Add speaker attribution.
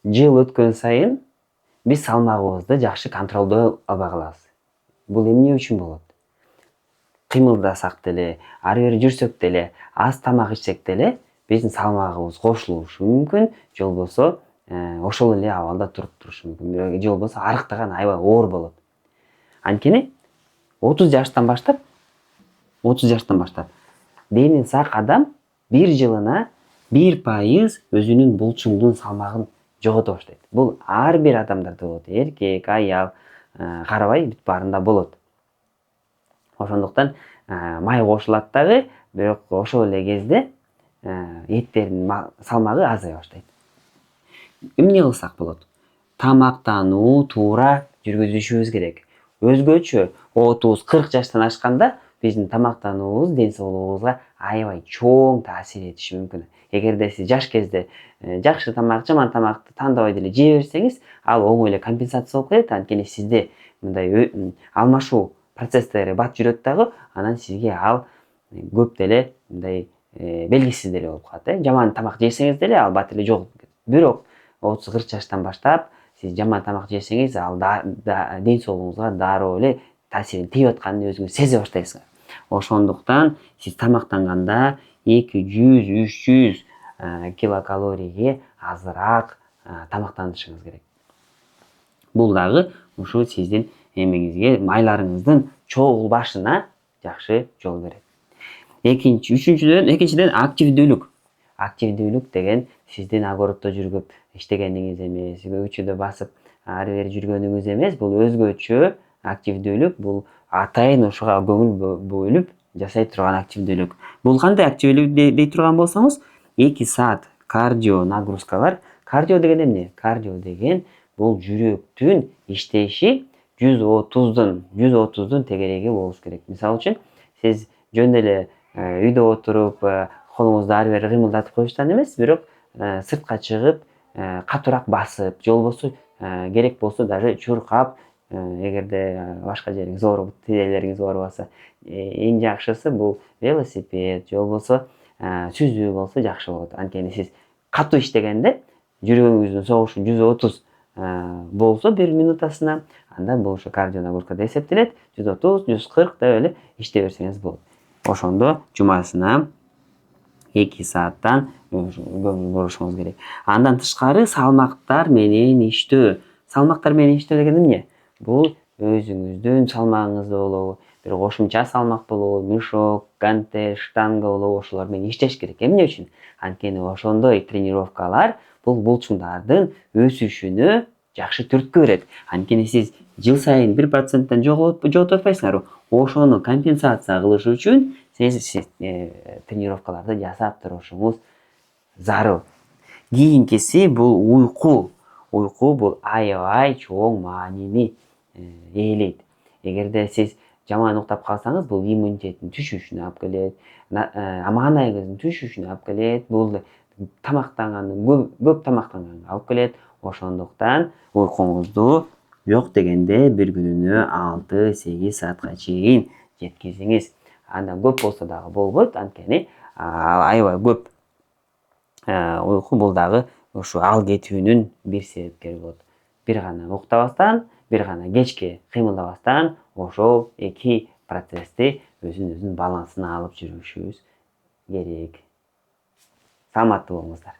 Speaker 1: жыл өткөн сайын биз салмагыбызды жакшы контролдой албай калабыз. Бул эмне үчүн болот? Кыймылдасак деле, ары бери жүрсөк деле, аз тамак ичсек деле биздин салмагыбыз кошулушу мүмкүн, же болбосо ошол эле абалда туруп турушу мүмкүн. Же болбосо арыктаган аябай оор болот. Анткени 30 жаштан баштап дени сак адам бир жылына 1% өзүнүн булчуңдун салмагын жогото баштайт. Бул ар бир адамдарда болот. Эркек, аял карабай бүт баарында болот. Ошондуктан май кошулат дагы, бирок ошол эле кезде эттердин салмагы азая баштайт. Эмне кылсак болот? Тамактануу туура жүргүзүшүбүз керек. Өзгөчө 30-40 жаштан ашканда биздин тамактануубуз ден соолугубузга аябай чоң таасир этиши мүмкүн. Эгерде сиз жаш кезде жакшы тамак, жаман тамакты тандабай деле жей берсеңиз, ал оңой эле компенсация болуп кетет. Анткени сизде мындай алмашуу процесстери бат жүрөт дагы, анан сизге ал көп деле мындай белгисиз деле болуп калат. Жаман тамак жесеңиз деле ал бат эле жогуп кетет. Бирок 30-40 жаштан баштап сиз жаман тамак жесеңиз, ал ден соолугуңузга дароо эле таасирин тийип атканын өзүңүз сезе баштайсыңар. Ошондуктан сиз тамактанганда 200-300 килокалорийге азыраак тамактанышыңыз керек. Бул дагы ушу сиздин эмеңизге, майларыңыздын чогулбашына жакшы жол берет. Экинчиден активдүүлүк. Активдүүлүк деген сиздин огороддо жүрүп иштегениңиз эмес, көчөдө басып ары бери жүргөнүңүз эмес, бул өзгөчө активдүүлүк. Бул атайын ушуга көңүл бөлүп жасай турган активдүүлүк. Бул кандай активдүүлүк дей турган болсоңуз, 2 саат кардио нагрузкалар. Кардио деген эмне? Кардио деген бул жүрөктүн иштеши 130дун тегереги болуш керек. Мисалы үчүн, сиз жөн эле үйдө отуруп, колуңузду ары бери кыймылдатып коюштан эмес, бирок сыртка чыгып, катуураак басып, же болбосо керек болсо даже чуркап, эгерде башка жериңиз ооруп, тизелериңиз оорубаса, эң жакшысы бул велосипед же болбосо сүзүү болсо жакшы болот. Анткени сиз катуу иштегенде жүрөгүңүздүн согушу 130 болсо 1 минутасына, анда бул ушу кардио нагрузка деп эсептелет. 130-140 деп эле иштей берсеңиз болот. Ошондо жумасына 2 сааттан көңүл бурушуңуз керек. Андан тышкары салмактар менен иштөө. Салмактар менен иштөө деген эмне? Бул өзүңүздүн салмагыңызды болобу, бир кошумча салмак болобу, мешок, гантель, штанга болобу, ошолор менен иштеш керек. Эмне үчүн? Анткени ошондой тренировкалар бул булчуңдардын өсүшүнө жакшы түрткү берет. Анткени сиз жыл сайын 1%тен жоготуп атпайсыңарбы? Ошону компенсация кылыш үчүн сиз тренировкаларды жасап турушуңуз зарыл. Кийинкиси бул уйку. Уйку бул аябай чоң маанини ээлейт. Эгерде сиз жаман уктап калсаңыз, бул иммунитеттин түшүшүнө алып келет, маанайыңыздын түшүшүнө алып келет, бул көп тамактанганга алып келет. Ошондуктан уйкуңузду жок дегенде бир күнүнө 6-8 саатка чейин жеткизиңиз. Андан көп болсо дагы болбойт, анткени аябай көп уйку бул дагы ушу ал кетүүнүн бир себепкери болот. Бир гана уктабастан, бир гана кечке кыймылдабастан ошол эки процессти өзүнүн балансына алып жүрүшүбүз керек. Саламаттуу болуңуздар.